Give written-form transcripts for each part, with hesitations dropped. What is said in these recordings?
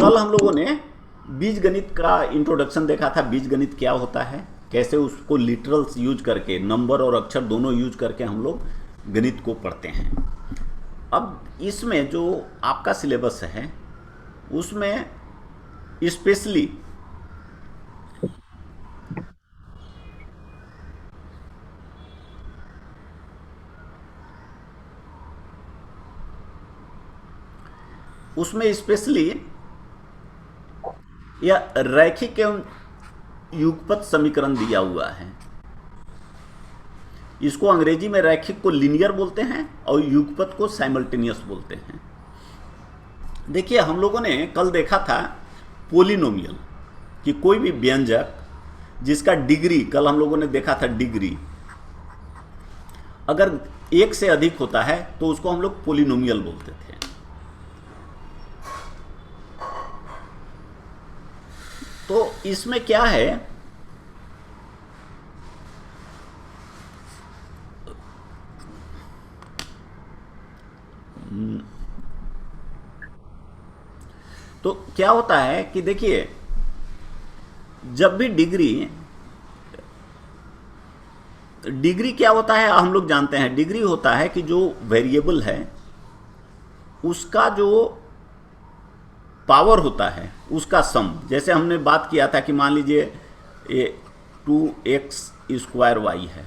कल हम लोगों ने बीज गणित का इंट्रोडक्शन देखा था। बीज गणित क्या होता है, कैसे उसको लिटरल्स यूज करके, नंबर और अक्षर दोनों यूज करके हम लोग गणित को पढ़ते हैं। अब इसमें जो आपका सिलेबस है उसमें स्पेशली यह रैखिक एवं युगपत समीकरण दिया हुआ है। इसको अंग्रेजी में रैखिक को लीनियर बोलते हैं और युगपत को साइमल्टेनियस बोलते हैं। देखिए, हम लोगों ने कल देखा था पोलिनोमियल कि कोई भी व्यंजक जिसका डिग्री, कल हम लोगों ने देखा था डिग्री, अगर एक से अधिक होता है तो उसको हम लोग पोलिनोमियल बोलते थे। तो इसमें क्या है, तो क्या होता है कि देखिए, जब भी डिग्री क्या होता है हम लोग जानते हैं। डिग्री होता है कि जो वेरिएबल है उसका जो पावर होता है उसका सम। जैसे हमने बात किया था कि मान लीजिए ये 2x² y है,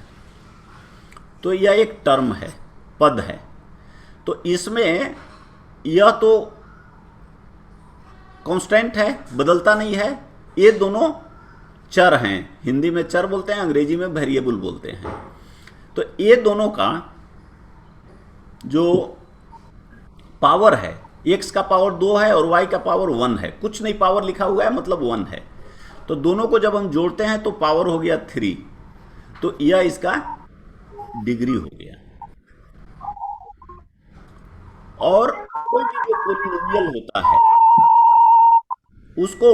तो यह एक टर्म है, पद है। तो इसमें यह तो कांस्टेंट है, बदलता नहीं है। ये दोनों चर हैं, हिंदी में चर बोलते हैं, अंग्रेजी में वेरिएबल बोलते हैं। तो ये दोनों का जो पावर है, x का पावर 2 है और y का पावर 1 है, कुछ नहीं पावर लिखा हुआ है, मतलब 1 है। तो दोनों को जब हम जोड़ते हैं तो पावर हो गया 3। तो यह इसका डिग्री हो गया। और कोई भी जो पोलिनोमियल होता है उसको,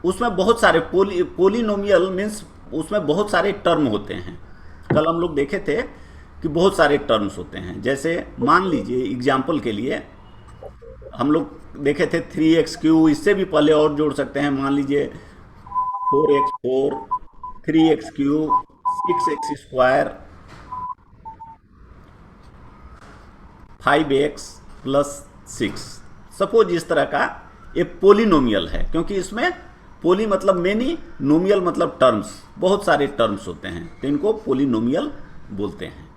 उसमें बहुत सारे पोलिनोमियल मीन्स उसमें बहुत सारे टर्म होते हैं। कल हम लोग देखे थे कि बहुत सारे टर्म्स होते हैं। जैसे मान लीजिए एग्जाम्पल के लिए हम लोग देखे थे 3x³, इससे भी पहले और जोड़ सकते हैं। मान लीजिए 4x4, 3x³, 6x², 5x+6। Suppose इस तरह का ये पोलिनोमियल है, क्योंकि इसमें पोली मतलब मेनी, नोमियल मतलब टर्म्स, बहुत सारे टर्म्स होते हैं, तो इनको पोलिनोमियल बोलते हैं।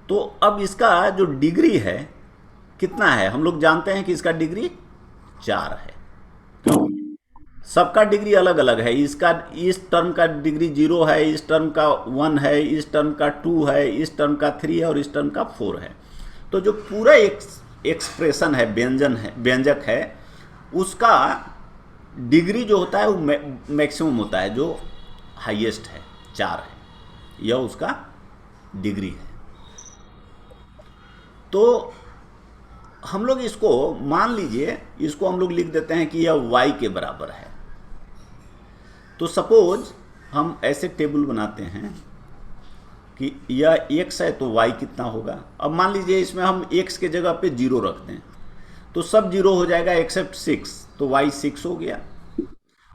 तो अब इसका जो डिग्री है कितना है, हम लोग जानते हैं कि इसका डिग्री 4 है। क्यों? सबका डिग्री अलग अलग है। इसका, इस टर्म का डिग्री 0 है, इस टर्म का 1 है, इस टर्म का 2 है, इस टर्म का 3 है और इस टर्म का 4 है। तो जो पूरा एक्सप्रेशन है, व्यंजक है, उसका डिग्री जो होता है वो मैक्सिमम होता है, जो हाईएस्ट है, 4 है। यह उसका डिग्री है। तो हम लोग इसको, मान लीजिए इसको हम लोग लिख देते हैं कि यह y के बराबर है। तो सपोज हम ऐसे टेबल बनाते हैं कि यह x है तो y कितना होगा। अब मान लीजिए इसमें हम x के जगह पे 0 रख दें तो सब 0 हो जाएगा एक्सेप्ट 6, तो y 6 हो गया।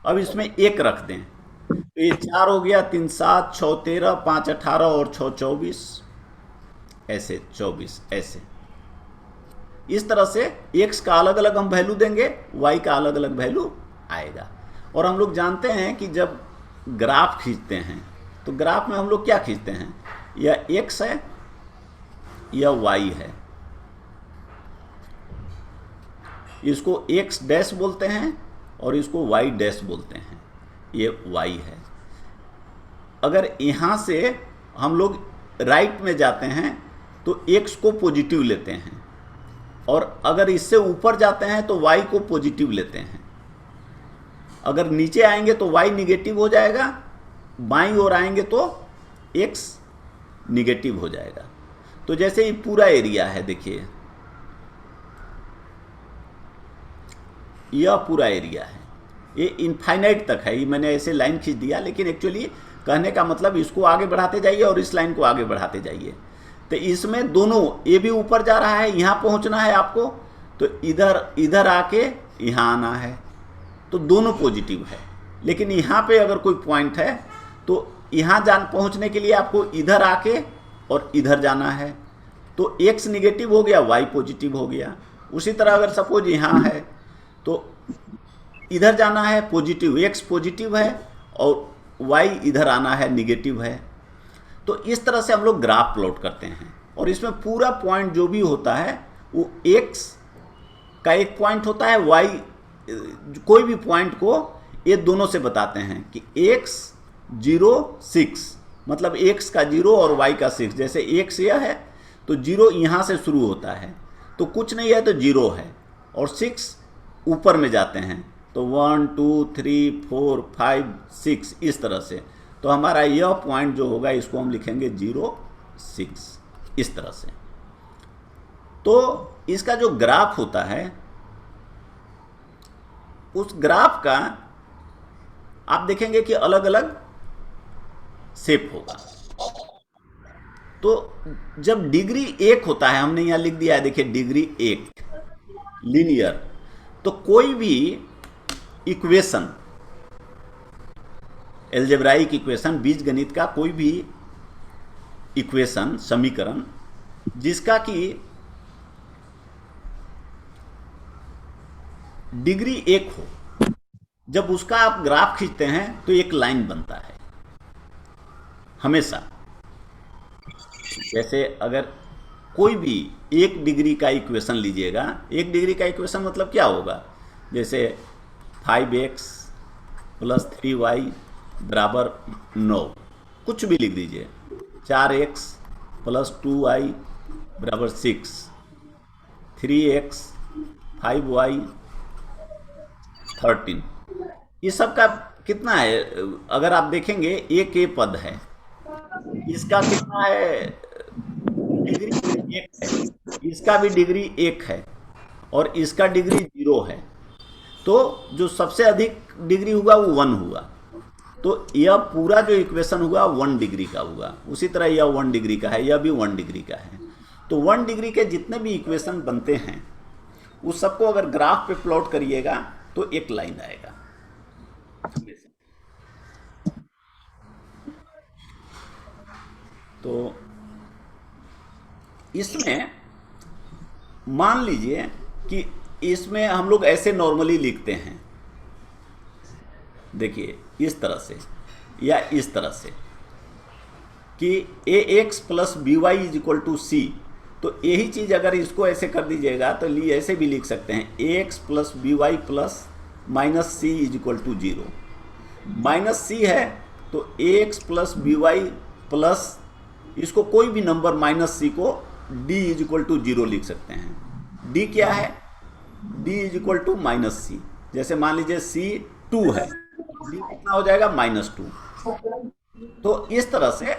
अब इसमें 1 रख दें तो ये 4 हो गया, 3 7, 6 13, 5 18 और 6 24, ऐसे 24, ऐसे। इस तरह से x का अलग अलग हम वैल्यू देंगे, y का अलग अलग वैल्यू आएगा। और हम लोग जानते हैं कि जब ग्राफ खींचते हैं तो ग्राफ में हम लोग क्या खींचते हैं, यह x है, यह y है। इसको x डैश बोलते हैं और इसको y डैश बोलते हैं, ये y है। अगर यहाँ से हम लोग राइट में जाते हैं तो x को पॉजिटिव लेते हैं, और अगर इससे ऊपर जाते हैं तो y को पॉजिटिव लेते हैं। अगर नीचे आएंगे तो y निगेटिव हो जाएगा, बाईं ओर आएंगे तो x निगेटिव हो जाएगा। तो जैसे ये पूरा एरिया है, देखिए यह पूरा एरिया है, ये इनफाइनाइट तक है। ये मैंने ऐसे लाइन खींच दिया, लेकिन एक्चुअली कहने का मतलब इसको आगे बढ़ाते जाइए और इस लाइन को आगे बढ़ाते जाइए। तो इसमें दोनों, ये भी ऊपर जा रहा है, यहाँ पहुँचना है आपको, तो इधर आके यहाँ आना है, तो दोनों पॉजिटिव है। लेकिन यहाँ पे अगर कोई पॉइंट है तो यहाँ पहुँचने के लिए आपको इधर आके और इधर जाना है, तो x निगेटिव हो गया, y पॉजिटिव हो गया। उसी तरह अगर सपोज यहाँ है तो इधर जाना है पॉजिटिव, x पॉजिटिव है और y इधर आना है निगेटिव है। तो इस तरह से हम लोग ग्राफ प्लॉट करते हैं, और इसमें पूरा पॉइंट जो भी होता है वो x का एक पॉइंट होता है, y कोई भी पॉइंट को ये दोनों से बताते हैं कि x 0 6, मतलब x का 0 और y का 6। जैसे x यह है तो 0 यहाँ से शुरू होता है, तो कुछ नहीं है तो 0 है, और 6 ऊपर में जाते हैं तो 1 2 3 4 5 6 इस तरह से। तो हमारा यह पॉइंट जो होगा इसको हम लिखेंगे 0 6 इस तरह से। तो इसका जो ग्राफ होता है उस ग्राफ का आप देखेंगे कि अलग अलग शेप होगा। तो जब डिग्री 1 होता है, हमने यहां लिख दिया है देखिए डिग्री 1 लीनियर, तो कोई भी इक्वेशन, एल्जेब्राइक इक्वेशन, बीजगणित का कोई भी इक्वेशन समीकरण जिसका कि डिग्री 1 हो, जब उसका आप ग्राफ खींचते हैं तो एक लाइन बनता है हमेशा। जैसे अगर कोई भी 1 डिग्री का इक्वेशन लीजिएगा, 1 डिग्री का इक्वेशन मतलब क्या होगा, जैसे 5x + 3y = 9, कुछ भी लिख दीजिए, 4x + 2y = 6, 3x 5y 13। इस सब का कितना है, अगर आप देखेंगे एक ए पद है, इसका कितना है, डिग्री 1 है, इसका भी डिग्री 1 है और इसका डिग्री 0 है। तो जो सबसे अधिक डिग्री हुआ वो 1 हुआ, तो यह पूरा जो इक्वेशन हुआ 1 डिग्री का हुआ। उसी तरह यह 1 डिग्री का है, यह भी 1 डिग्री का है। तो 1 डिग्री के जितने भी इक्वेशन बनते हैं उस सबको अगर ग्राफ पे प्लॉट करिएगा तो एक लाइन आएगा। तो इसमें मान लीजिए कि इसमें हम लोग ऐसे नॉर्मली लिखते हैं, देखिए इस तरह से या इस तरह से कि ax + by = c। तो यही चीज़ अगर इसको ऐसे कर दीजिएगा तो ऐसे भी लिख सकते हैं ax + by + -c = 0। -c है तो ax + by प्लस इसको कोई भी नंबर -c को d = 0 लिख सकते हैं। d क्या है, d = -c। जैसे मान लीजिए c 2 है, d कितना हो जाएगा, -2। तो इस तरह से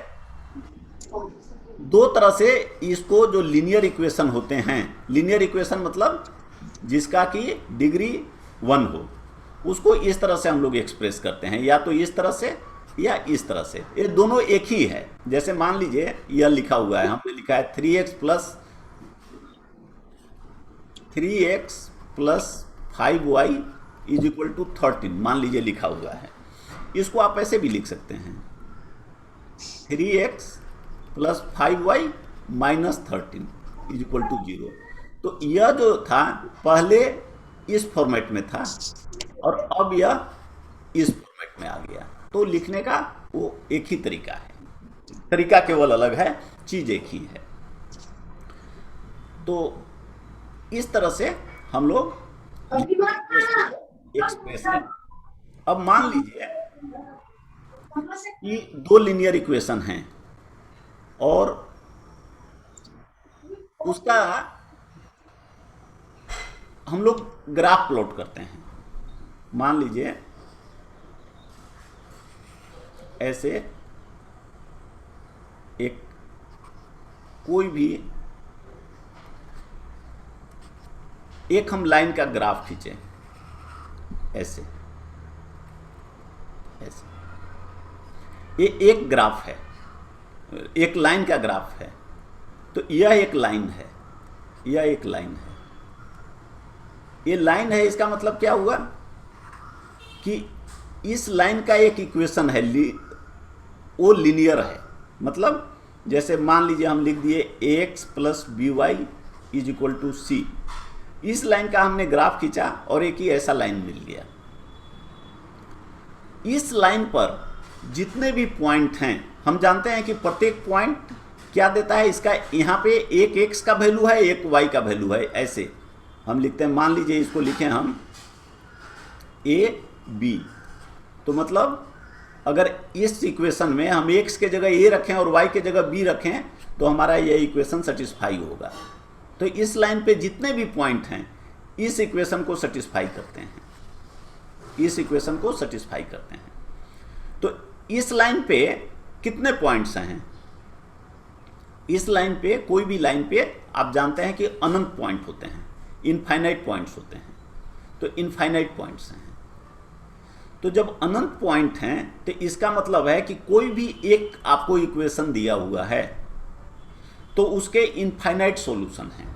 दो तरह से इसको जो लीनियर इक्वेशन होते हैं, लीनियर इक्वेशन मतलब जिसका कि डिग्री 1 हो, उसको इस तरह से हम लोग एक्सप्रेस करते हैं, या तो इस तरह से या इस तरह से। ये दोनों एक ही है। जैसे मान लीजिए यह लिखा हुआ है, हमने लिखा है 3x + 5y = 13, मान लीजिए लिखा हुआ है। इसको आप ऐसे भी लिख सकते हैं 3x + 5y - 13 = 0। तो यह जो था पहले इस फॉर्मेट में था और अब यह इस फॉर्मेट में आ गया। तो लिखने का वो एक ही तरीका है, तरीका केवल अलग है, चीज एक ही है। तो इस तरह से हम लोग एक्सप्रेस करें। अब मान लीजिए कि 2 लीनियर इक्वेशन हैं और उसका हम लोग ग्राफ प्लॉट करते हैं। मान लीजिए ऐसे एक कोई भी एक हम लाइन का ग्राफ खींचे, ऐसे ऐसे, ये एक ग्राफ है, एक लाइन का ग्राफ है। तो यह एक लाइन है, यह एक लाइन है, ये लाइन है, इसका मतलब क्या हुआ कि इस लाइन का एक इक्वेशन है, वो लीनियर है। मतलब जैसे मान लीजिए हम लिख दिए ax plus B Y is equal to C. इस लाइन का हमने ग्राफ खींचा और एक ही ऐसा लाइन मिल गया। इस लाइन पर जितने भी पॉइंट हैं, हम जानते हैं कि प्रत्येक पॉइंट क्या देता है, इसका यहाँ पे एक x का वैल्यू है, एक y का वैल्यू है। ऐसे हम लिखते हैं, मान लीजिए इसको लिखें हम a b। तो मतलब अगर इस इक्वेशन में हम x के जगह a रखें और y के जगह b रखें तो हमारा यह इक्वेशन सेटिस्फाई होगा। तो इस लाइन पे जितने भी पॉइंट हैं इस इक्वेशन को सेटिस्फाई करते हैं, इस इक्वेशन को सेटिस्फाई करते हैं। तो इस लाइन पे कितने पॉइंट्स हैं? इस लाइन पे, कोई भी लाइन पे आप जानते हैं कि अनंत पॉइंट होते हैं, इनफाइनाइट पॉइंट्स होते हैं। तो इनफाइनाइट पॉइंट्स हैं। तो जब अनंत पॉइंट हैं तो इसका मतलब है कि कोई भी एक आपको इक्वेशन दिया हुआ है तो उसके इनफाइनाइट सॉल्यूशन है।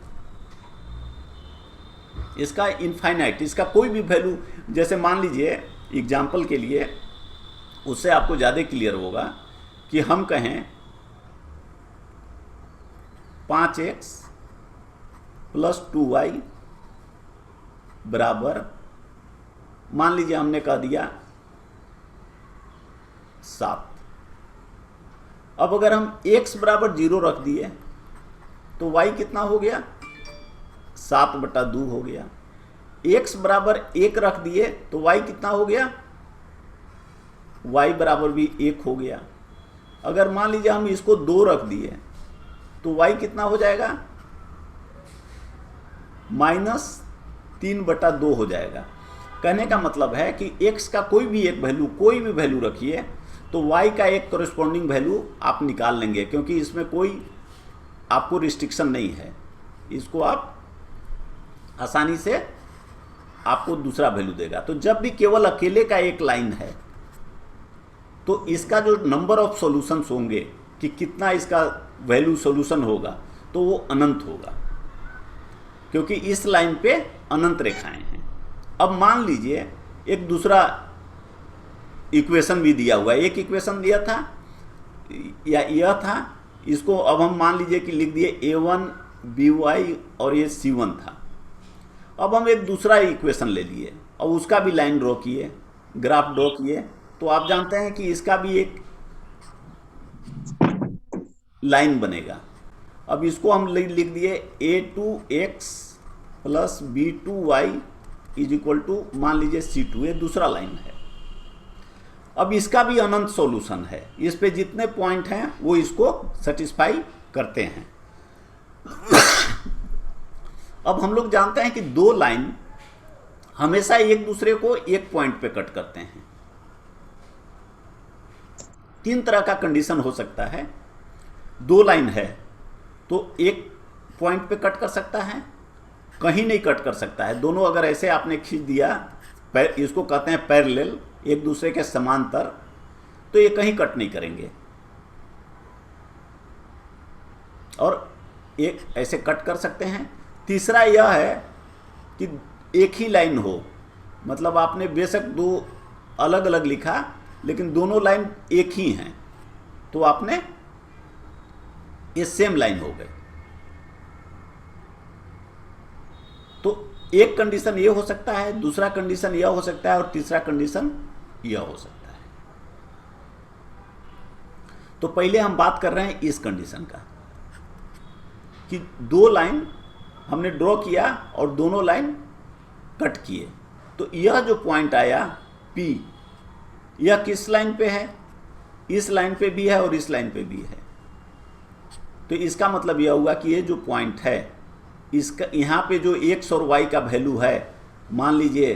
इसका इनफाइनाइट, इसका कोई भी वैल्यू, जैसे मान लीजिए एग्जाम्पल के लिए, उससे आपको ज़्यादा क्लियर होगा कि हम कहें 5x प्लस 2y बराबर, मान लीजिए हमने कह दिया 7। अब अगर हम x बराबर 0 रख दिए तो y कितना हो गया? 7/2 हो गया। x बराबर 1 रख दिए तो y कितना हो गया? y बराबर भी 1 हो गया। अगर मान लीजिए हम इसको 2 रख दिए तो y कितना हो जाएगा? -3/2 हो जाएगा। कहने का मतलब है कि x का कोई भी वैल्यू रखिए तो y का एक कॉरेस्पॉन्डिंग वैल्यू आप निकाल लेंगे, क्योंकि इसमें कोई आपको रिस्ट्रिक्शन नहीं है। इसको आप आसानी से आपको दूसरा वैल्यू देगा। तो जब भी केवल अकेले का एक लाइन है तो इसका जो नंबर ऑफ सॉल्यूशंस होंगे कि कितना इसका वैल्यू सॉल्यूशन होगा तो वो अनंत होगा, क्योंकि इस लाइन पे अनंत रेखाएं हैं। अब मान लीजिए एक दूसरा इक्वेशन भी दिया हुआ है। एक इक्वेशन दिया था या यह था, इसको अब हम मान लीजिए कि लिख दिए a1 by और ये c1 था। अब हम एक दूसरा इक्वेशन ले लिए और उसका भी लाइन ड्रॉ किए, ग्राफ ड्रॉ किए, तो आप जानते हैं कि इसका भी एक लाइन बनेगा। अब इसको हम लिख दिए a2x plus b2y is equal to, मान लीजिए c2, ये दूसरा लाइन है। अब इसका भी अनंत सॉल्यूशन है, इस पे जितने पॉइंट हैं वो इसको सेटिस्फाई करते हैं। अब हम लोग जानते हैं कि दो लाइन हमेशा एक दूसरे को एक पॉइंट पे कट करते हैं। 3 तरह का कंडीशन हो सकता है। दो लाइन है तो एक पॉइंट पे कट कर सकता है, कहीं नहीं कट कर सकता है। दोनों अगर ऐसे आपने खींच दिया, इसको कहते हैं पैरेलल, एक दूसरे के समांतर, तो ये कहीं कट नहीं करेंगे। और एक ऐसे कट कर सकते हैं। तीसरा यह है कि एक ही लाइन हो, मतलब आपने बेशक दो अलग अलग लिखा लेकिन दोनों लाइन एक ही हैं, तो आपने ये सेम लाइन हो गई। तो एक कंडीशन ये हो सकता है, दूसरा कंडीशन यह हो सकता है और तीसरा कंडीशन यह हो सकता है। तो पहले हम बात कर रहे हैं इस कंडीशन का कि दो लाइन हमने ड्रॉ किया और दोनों लाइन कट किए, तो यह जो पॉइंट आया P, यह किस लाइन पे है? इस लाइन पे भी है और इस लाइन पे भी है। तो इसका मतलब यह हुआ कि ये जो पॉइंट है, इसका यहाँ पे जो x और y का वैल्यू है, मान लीजिए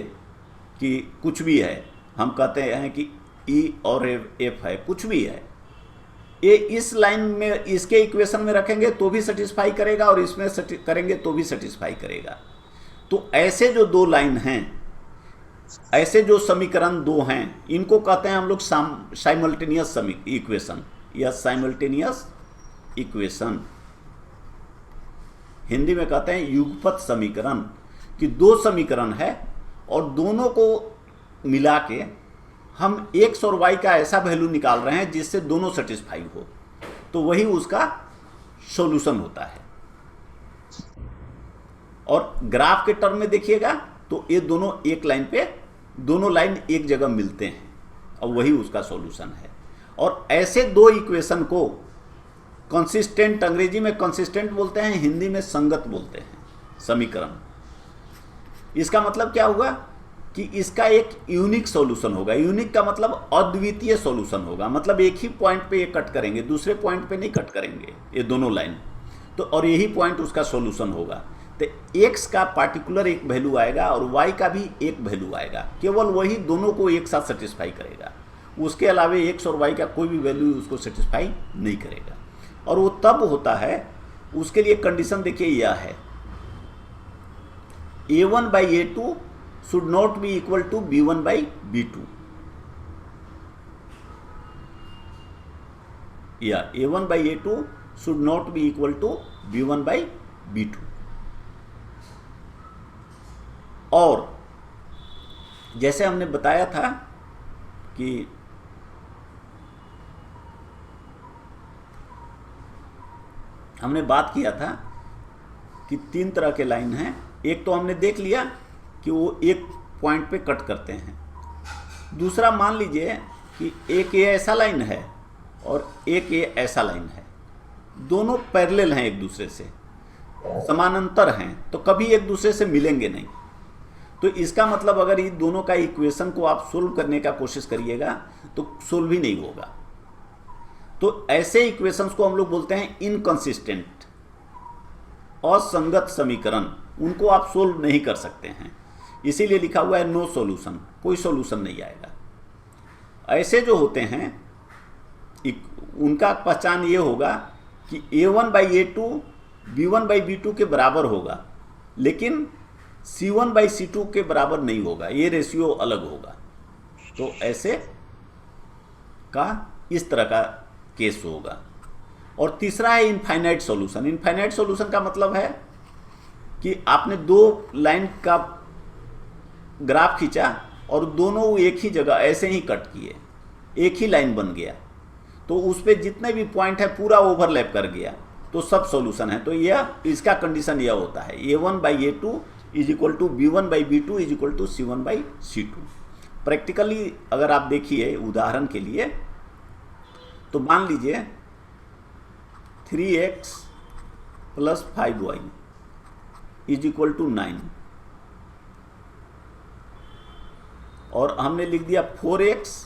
कि कुछ भी है, हम कहते हैं कि E और F है, कुछ भी है, ये इस लाइन में, इसके इक्वेशन में रखेंगे तो भी सेटिस्फाई करेगा और इसमें करेंगे तो भी सेटिस्फाई करेगा। तो ऐसे जो दो लाइन हैं, ऐसे जो समीकरण दो हैं, इनको कहते हैं हम लोग साइमल्टेनियस इक्वेशन या साइमल्टेनियस इक्वेशन। हिंदी में कहते हैं युगपत समीकरण। कि दो समीकरण है और दोनों को मिला के हम x और y का ऐसा वैल्यू निकाल रहे हैं जिससे दोनों सेटिस्फाई हो, तो वही उसका सॉल्यूशन होता है। और ग्राफ के टर्म में देखिएगा तो ये दोनों एक लाइन पे, दोनों लाइन एक जगह मिलते हैं और वही उसका सॉल्यूशन है। और ऐसे दो इक्वेशन को कंसिस्टेंट, अंग्रेजी में कंसिस्टेंट बोलते हैं, हिंदी में संगत बोलते हैं, समीकरण। इसका मतलब क्या होगा कि इसका एक यूनिक सॉल्यूशन होगा। यूनिक का मतलब अद्वितीय सॉल्यूशन होगा, मतलब एक ही पॉइंट पे ये कट करेंगे, दूसरे पॉइंट पे नहीं कट करेंगे ये दोनों लाइन, तो और यही पॉइंट उसका सॉल्यूशन होगा। तो x का पार्टिकुलर एक वैल्यू आएगा और y का भी एक वैल्यू आएगा, केवल वही दोनों को एक साथ सेटिस्फाई करेगा, उसके अलावे x और y का कोई भी वैल्यू उसको सेटिस्फाई नहीं करेगा। और वो तब होता है, उसके लिए कंडीशन देखिए यह है, a1 by a2 should not be equal to b1 by b2, या a1 by a2 should not be equal to b1 by b2। और जैसे हमने बताया था कि हमने बात किया था कि तीन तरह के लाइन हैं। एक तो हमने देख लिया कि वो एक पॉइंट पे कट करते हैं। दूसरा मान लीजिए कि एक ये ऐसा लाइन है और एक ये ऐसा लाइन है, दोनों पैरेलल हैं, एक दूसरे से समानांतर हैं, तो कभी एक दूसरे से मिलेंगे नहीं। तो इसका मतलब अगर ये दोनों का इक्वेशन को आप सोल्व करने का कोशिश करिएगा तो सोल्व ही नहीं होगा। तो ऐसे इक्वेशंस को हम लोग बोलते हैं इनकंसिस्टेंट, असंगत समीकरण, उनको आप सोल्व नहीं कर सकते हैं, इसीलिए लिखा हुआ है नो सॉल्यूशन, कोई सॉल्यूशन नहीं आएगा। ऐसे जो होते हैं उनका पहचान ये होगा कि a1 by a2 b1 by b2 के बराबर होगा, लेकिन c1 by c2 के बराबर नहीं होगा, ये रेशियो अलग होगा। तो ऐसे का इस तरह का केस होगा। और तीसरा है इनफाइनाइट सॉल्यूशन। इनफाइनाइट सॉल्यूशन का मतलब है कि आपने दो लाइन का ग्राफ खींचा और दोनों एक ही जगह ऐसे ही कट किए, एक ही लाइन बन गया, तो उस पर जितने भी पॉइंट है पूरा ओवरलैप कर गया, तो सब सॉल्यूशन है। तो यह इसका कंडीशन यह होता है, a1 by a2 is equal to b1 by b2 is equal to c1 by c2। Practically अगर आप देखिए उदाहरण के लिए, तो मान लीजिए 3x plus 5y is equal to 9, और हमने लिख दिया 4x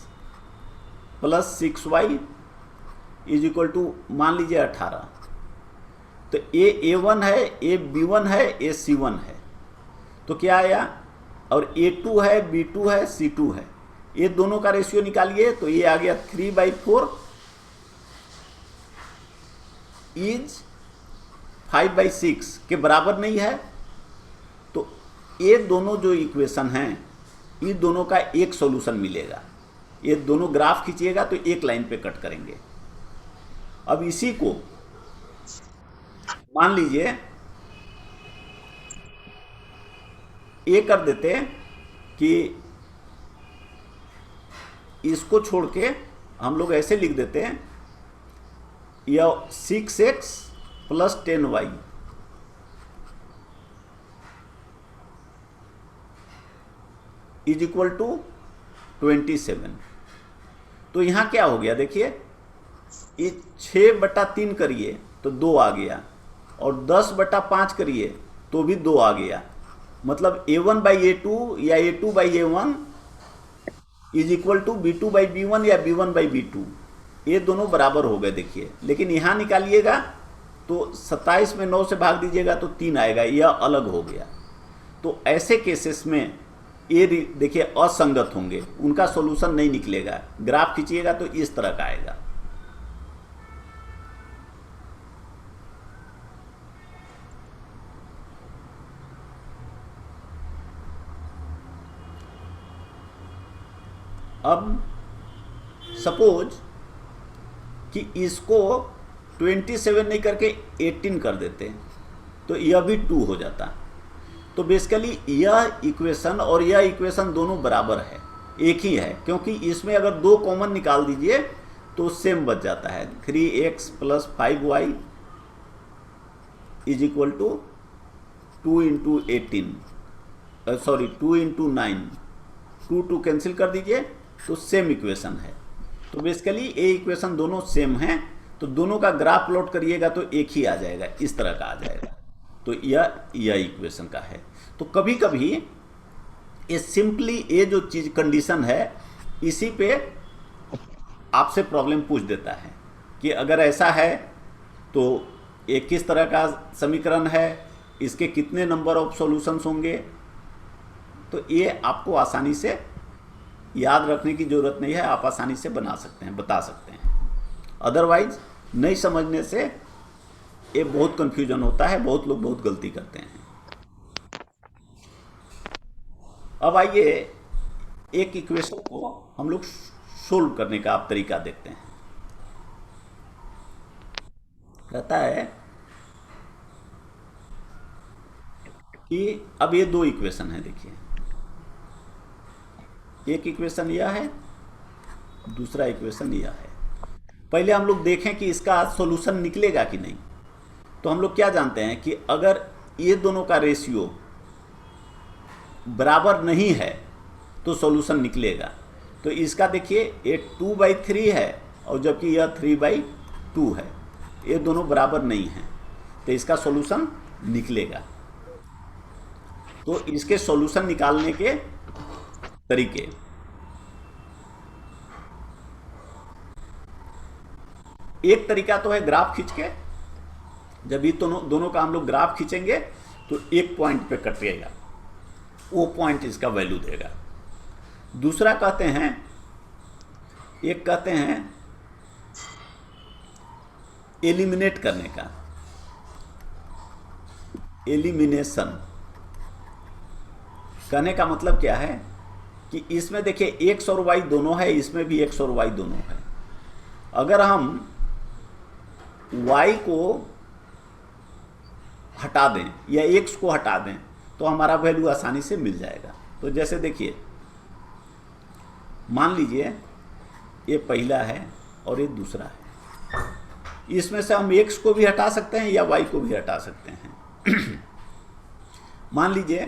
plus 6y is equal to मान लीजिए 18। तो a1 है, a b1 है, a c1 है, तो क्या आया, और a2 है, b2 है, c2 है, ये दोनों का रेशियो निकालिए, तो ये आ गया 3/4 इज 5/6 के बराबर नहीं है। तो ये दोनों जो इक्वेशन हैं, ये दोनों का एक सॉल्यूशन मिलेगा। ये दोनों ग्राफ खींचिएगा तो एक लाइन पे कट करेंगे। अब इसी को मान लीजिए ये कर देते हैं कि इसको छोड़ के हम लोग ऐसे लिख देते हैं, यह 6x plus 10y is equal to 27। तो यहां क्या हो गया देखिए, ये 6/3 करिए तो 2 आ गया, और 10/5 करिए तो भी 2 आ गया। मतलब a1 by a2 या a2 by a1 is equal to b2 by b1 या b1 by b2, ये दोनों बराबर हो गए देखिए। लेकिन यहाँ निकालिएगा तो 27 में 9 से भाग दीजिएगा तो 3 आएगा, यह अलग हो गया। तो ऐसे केसेस में ये देखिए असंगत होंगे, उनका सॉल्यूशन नहीं निकलेगा। ग्राफ खींचिएगा तो इस तरह का आएगा। अब सपोज कि इसको 27 नहीं करके 18 कर देते, तो यह भी 2 हो जाता। तो बेसिकली यह इक्वेशन और यह इक्वेशन दोनों बराबर है, एक ही है, क्योंकि इसमें अगर दो कॉमन निकाल दीजिए तो सेम बच जाता है। 3x + 5y is equal to 2 × 18, sorry 2 × 9, 2 cancel कर दीजिए तो सेम इक्वेशन है। तो बेसिकली ये इक्वेशन दोनों सेम हैं, तो दोनों का ग्राफ प्लॉट करिएगा तो एक ही आ जाएगा, इस तरह का आ जाएगा। तो यह इक्वेशन का है। तो कभी कभी ये सिंपली ये जो चीज कंडीशन है इसी पे आपसे प्रॉब्लम पूछ देता है कि अगर ऐसा है तो ये किस तरह का समीकरण है, इसके कितने नंबर ऑफ सॉल्यूशंस होंगे। तो ये आपको आसानी से याद रखने की जरूरत नहीं है, आप आसानी से बना सकते हैं, बता सकते हैं। अदरवाइज नहीं समझने से ये बहुत कंफ्यूजन होता है, बहुत लोग बहुत गलती करते हैं। अब आइए एक इक्वेशन को हम लोग सोल्व करने का आप तरीका देखते हैं। कहता है कि अब ये दो इक्वेशन है, देखिए एक इक्वेशन यह है, दूसरा इक्वेशन यह है। पहले हम लोग देखें कि इसका सॉल्यूशन निकलेगा कि नहीं। तो हम लोग क्या जानते हैं कि अगर ये दोनों का रेशियो बराबर नहीं है तो सॉल्यूशन निकलेगा। तो इसका देखिए ये 2/3 है और जबकि यह 3/2 है, ये दोनों बराबर नहीं हैं, तो इसका सॉल्यूशन निकलेगा। तो इसके सॉल्यूशन निकालने के तरीके, एक तरीका तो है ग्राफ खींच के, जब ये दोनों का हम लोग ग्राफ खींचेंगे तो एक पॉइंट पे कटेगा, वो पॉइंट इसका वैल्यू देगा। दूसरा कहते हैं, एक कहते हैं एलिमिनेट करने का, एलिमिनेशन। कहने का मतलब क्या है कि इसमें देखिए x और y दोनों है, इसमें भी x और y दोनों है। अगर हम y को हटा दें या x को हटा दें तो हमारा वैल्यू आसानी से मिल जाएगा। तो जैसे देखिए मान लीजिए ये पहला है और ये दूसरा है, इसमें से हम x को भी हटा सकते हैं या y को भी हटा सकते हैं। मान लीजिए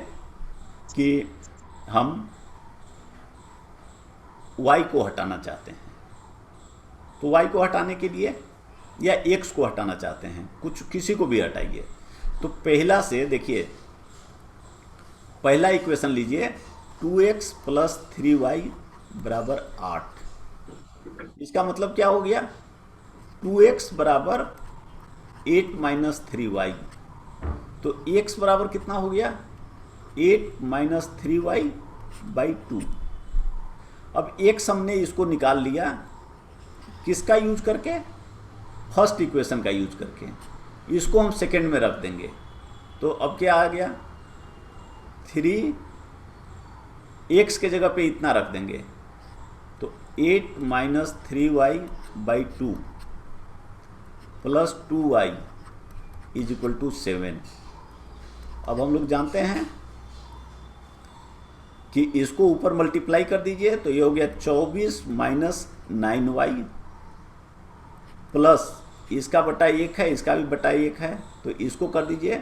कि हम y को हटाना चाहते हैं, तो y को हटाने के लिए या x को हटाना चाहते हैं, किसी को भी हटाइए। तो पहला से देखिए, पहला इक्वेशन लीजिए 2x + 3y = 8। इसका मतलब क्या हो गया, 2x = 8 - 3y। तो x बराबर कितना हो गया, 8 - 3y/2। अब x हमने इसको निकाल लिया, किसका यूज करके, फर्स्ट इक्वेशन का यूज करके। इसको हम सेकेंड में रख देंगे, तो अब क्या आ गया, 3, x के जगह पे इतना रख देंगे, तो 8 - 3y/2 + 2y = 7। अब हम लोग जानते हैं कि इसको ऊपर मल्टीप्लाई कर दीजिए तो ये हो गया 24 - 9y प्लस इसका बटा 1 है, इसका भी बटा 1 है, तो इसको कर दीजिए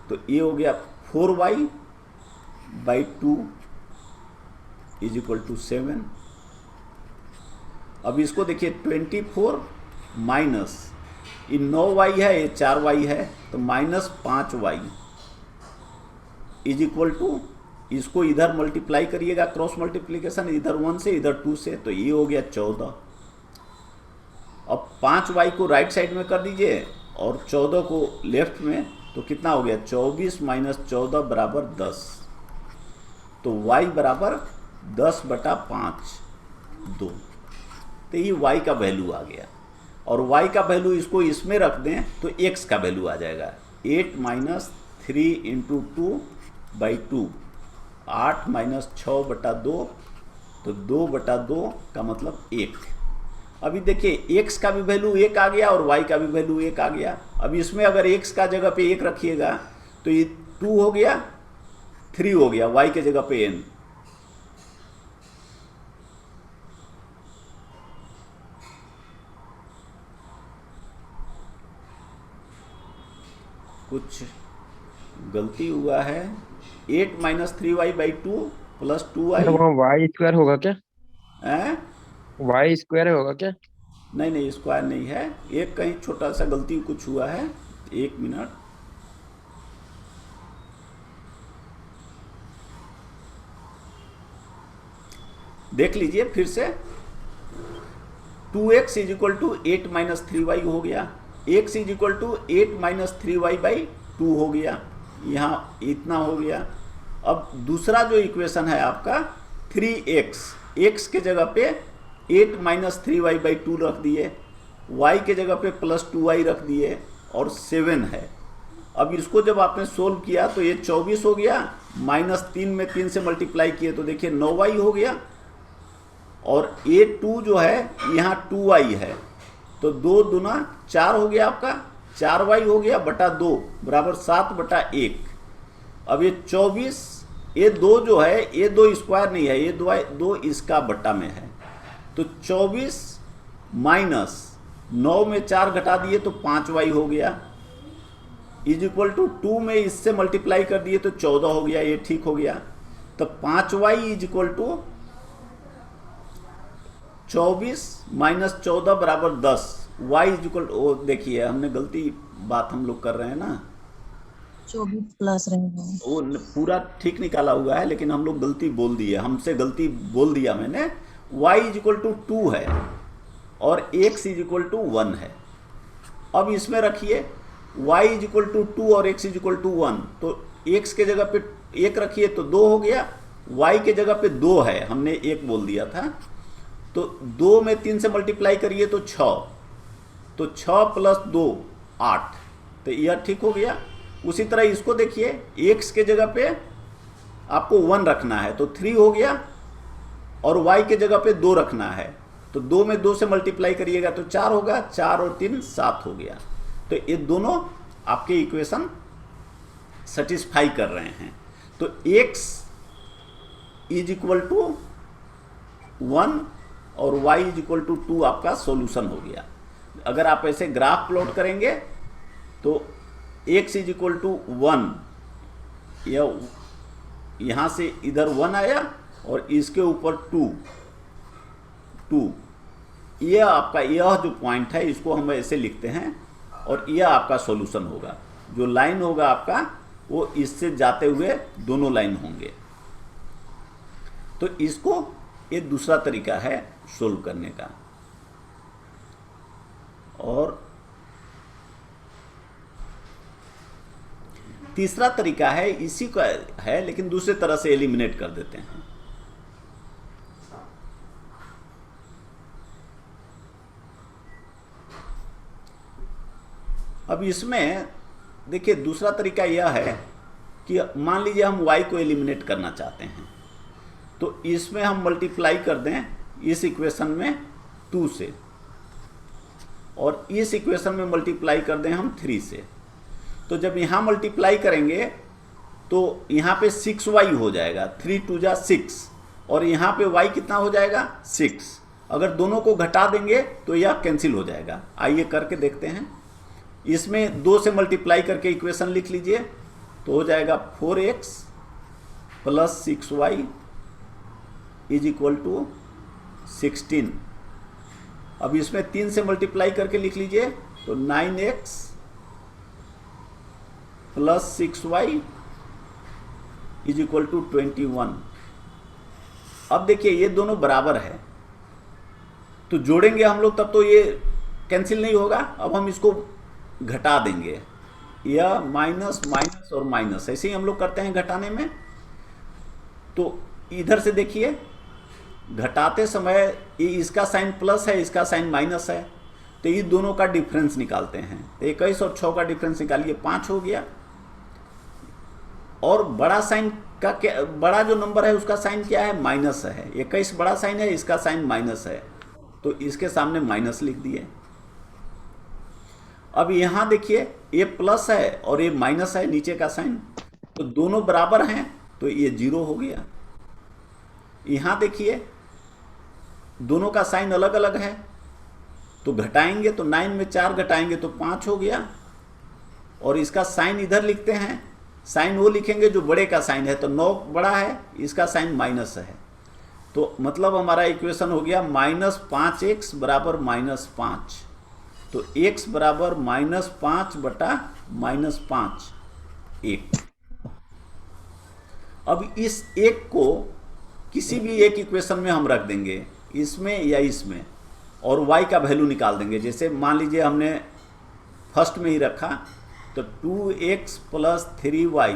तो ये हो गया 4y/2 = 7। अब इसको देखिए 24 माइनस ये 9y है, ये 4y है, तो -5y = इसको इधर मल्टीप्लाई करिएगा, क्रॉस मल्टीप्लिकेशन, इधर 1 से इधर 2 से, तो ये हो गया 14। अब 5y को राइट साइड में कर दीजिए और 14 को लेफ्ट में, तो कितना हो गया, 24 - 14 = 10। तो y = 10/5 2। तो ये y का वैल्यू आ गया, और y का वैल्यू इसको इसमें रख दें तो x का वैल्यू आ जाएगा 8 - 3 × 2/2, 8 - 6/2, तो 2/2 का मतलब 1। अभी देखिए x का भी वैल्यू 1 आ गया और y का भी वैल्यू 1 आ गया। अब इसमें अगर x का जगह पे 1 रखिएगा तो ये 2 हो गया 3 हो गया, y के जगह पे n। कुछ गलती हुआ है। 8 माइनस 3y/2 प्लस 2y। मतलब वहाँ वाई स्क्वायर होगा क्या? है? वाई स्क्वायर होगा क्या? नहीं नहीं, स्क्वायर नहीं है। एक कहीं छोटा सा गलती कुछ हुआ है। एक मिनट। देख लीजिए फिर से। 2x is equal to 8 - 3y हो गया। x is equal to 8 - 3y/2 हो गया। यहाँ इतना हो गया। अब दूसरा जो इक्वेशन है आपका 3x, x के जगह पे 8 - 3y/2 रख दिए, y के जगह पे प्लस 2y रख दिए, और 7 है। अब इसको जब आपने सोल्व किया तो ये 24 हो गया, -3 में 3 से मल्टीप्लाई किए तो देखिए 9y हो गया, और A2 जो है यहाँ 2y है, तो 2 दूना 4 हो गया आपका, 4y हो गया बटा 2 बराबर 7/1। अब ये 24, ये 2 जो है, ये 2 स्क्वायर नहीं है, ये 2 इसका बट्टा में है, तो 24 माइनस 9 में 4 घटा दिए तो 5y हो गया, इज इक्वल टू 2 में इससे मल्टीप्लाई कर दिए तो 14 हो गया। ये ठीक हो गया। तो 5y is equal to 24 minus 14 बराबर 10। y इज इक्वल, ओ देखिए हमने गलती बात हम लोग कर रहे हैं ना, 24 प्लस रहेगा। वो पूरा ठीक निकाला हुआ है, लेकिन हम लोग गलती बोल दिए, हमसे गलती बोल दिया मैंने। y इज इक्वल टू 2 है और x इज इक्वल टू 1 है। अब इसमें रखिए y इज इक्वल टू 2 और x इज इक्वल टू 1, तो x के जगह पे 1 रखिए तो 2 हो गया, y के जगह पे 2 है, हमने 1 बोल दिया था, तो 2 में 3 से मल्टीप्लाई करिए तो 6, तो 6 प्लस 2 8, तो यह ठीक हो गया। उसी तरह इसको देखिए, x के जगह पे आपको 1 रखना है तो 3 हो गया, और y के जगह पे 2 रखना है, तो 2 में 2 से मल्टीप्लाई करिएगा तो 4 होगा, 4 और 3 7 हो गया। तो ये दोनों आपके इक्वेशन सेटिस्फाई कर रहे हैं। तो x इज इक्वल टू 1 और y इज इक्वल टू 2 आपका सॉल्यूशन हो गया। अगर आप ऐसे ग्राफ प्लॉट करेंगे तो x इज इक्वल टू 1, यहाँ से इधर 1 आया और इसके ऊपर 2, यह आपका, यह जो पॉइंट है इसको हम ऐसे लिखते हैं, और यह आपका सॉल्यूशन होगा। जो लाइन होगा आपका वो इससे जाते हुए दोनों लाइन होंगे। तो इसको, ये दूसरा तरीका है सोल्व करने का। और तीसरा तरीका है, इसी का है लेकिन दूसरे तरह से एलिमिनेट कर देते हैं। अब इसमें देखिए दूसरा तरीका यह है कि मान लीजिए हम y को एलिमिनेट करना चाहते हैं, तो इसमें हम मल्टीप्लाई कर दें इस इक्वेशन में 2 से, और इस इक्वेशन में मल्टीप्लाई कर दें हम 3 से। तो जब यहाँ मल्टीप्लाई करेंगे तो यहाँ पे 6y हो जाएगा, 3 2 जा 6, और यहाँ पे y कितना हो जाएगा 6। अगर दोनों को घटा देंगे तो यह कैंसिल हो जाएगा। आइए करके देखते हैं। इसमें 2 से मल्टीप्लाई करके इक्वेशन लिख लीजिए, तो हो जाएगा 4x plus 6y is equal to 16। अब इसमें 3 से मल्टीप्लाई करके लिख लीजिए, तो 9x plus 6y is equal to 21। अब देखिए ये दोनों बराबर है, तो जोड़ेंगे हम लोग तब तो ये कैंसिल नहीं होगा। अब हम इसको घटा देंगे, या माइनस माइनस और माइनस, ऐसे ही हम लोग करते हैं घटाने में। तो इधर से देखिए घटाते समय ये इसका साइन प्लस है, इसका साइन माइनस है, तो ये दोनों का डिफरेंस निकालते हैं। तो 21 और 6 का डिफरेंस निकालिए, 5 हो गया। और बड़ा साइन का क्या, बड़ा जो नंबर है उसका साइन क्या है, माइनस है। 21 बड़ा साइन है, इसका साइन माइनस है, तो इसके सामने माइनस लिख दिए। अब यहाँ देखिए ये प्लस है और ये माइनस है नीचे का साइन, तो दोनों बराबर हैं, तो ये 0 हो गया। यहाँ देखिए दोनों का साइन अलग अलग है, तो घटाएंगे तो 9 में 4 घटाएंगे तो 5 हो गया। और इसका साइन इधर लिखते हैं, साइन वो लिखेंगे जो बड़े का साइन है, तो 9 बड़ा है, इसका साइन माइनस है, तो मतलब हमारा इक्वेशन हो गया -5x बराबर -5। तो x बराबर -5 बटा -5 1। अब इस एक को किसी भी एक इक्वेशन में हम रख देंगे, इसमें या इसमें, और y का वैल्यू निकाल देंगे। जैसे मान लीजिए हमने फर्स्ट में ही रखा, तो 2x + 3y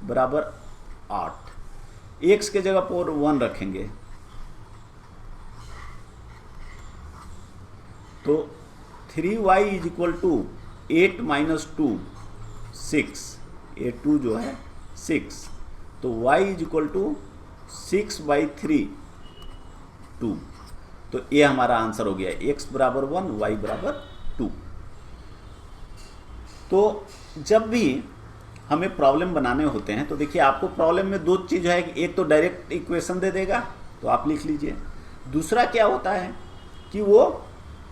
बराबर 8। x के जगह पर 1 रखेंगे, तो 3y = 8 - 2 6, ये 2 जो है 6, तो y = 6/3 2। तो ये हमारा आंसर हो गया, x बराबर 1, y बराबर 2। तो जब भी हमें प्रॉब्लम बनाने होते हैं तो देखिए आपको प्रॉब्लम में दो चीज़ है, एक तो डायरेक्ट इक्वेशन दे देगा तो आप लिख लीजिए, दूसरा क्या होता है कि वो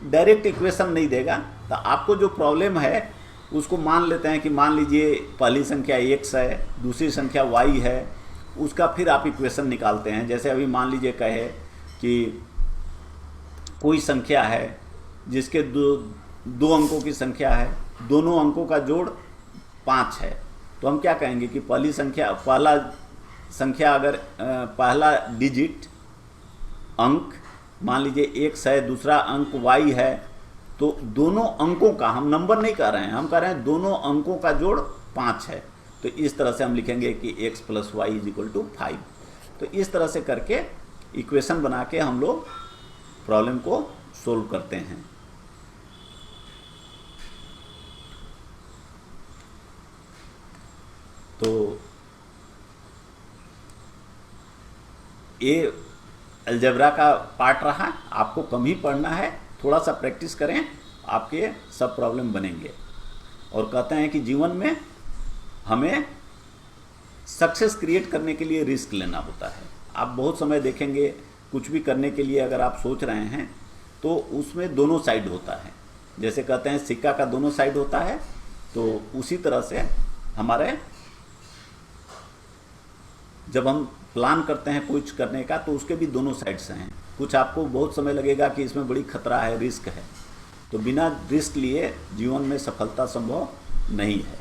डायरेक्ट इक्वेशन नहीं देगा। तो आपको जो प्रॉब्लम है उसको मान लेते हैं कि मान लीजिए पहली संख्या x है, दूसरी संख्या y है, उसका फिर आप इक्वेशन निकालते हैं। जैसे अभी मान लीजिए कहे कि कोई संख्या है जिसके दो अंकों की संख्या है, दोनों अंकों का जोड़ 5 है, तो हम क्या कहेंगे कि पहला संख्या अगर पहला डिजिट अंक मान लीजिए x है, दूसरा अंक y है, तो दोनों अंकों का, हम नंबर नहीं कह रहे हैं, हम कह रहे हैं दोनों अंकों का जोड़ 5 है, तो इस तरह से हम लिखेंगे कि x + y = 5। तो इस तरह से करके इक्वेशन बना के हम लोग प्रॉब्लम को सोल्व करते हैं। तो ये अलजेब्रा का पार्ट रहा, आपको कम ही पढ़ना है, थोड़ा सा प्रैक्टिस करें, आपके सब प्रॉब्लम बनेंगे। और कहते हैं कि जीवन में हमें सक्सेस क्रिएट करने के लिए रिस्क लेना होता है। आप बहुत समय देखेंगे कुछ भी करने के लिए अगर आप सोच रहे हैं तो उसमें दोनों साइड होता है। जैसे कहते हैं सिक्का का दोनों साइड होता है, तो उसी तरह से हमारे जब हम प्लान करते हैं कुछ करने का तो उसके भी दोनों साइड्स हैं। कुछ आपको बहुत समय लगेगा कि इसमें बड़ी खतरा है, रिस्क है, तो बिना रिस्क लिए जीवन में सफलता संभव नहीं है।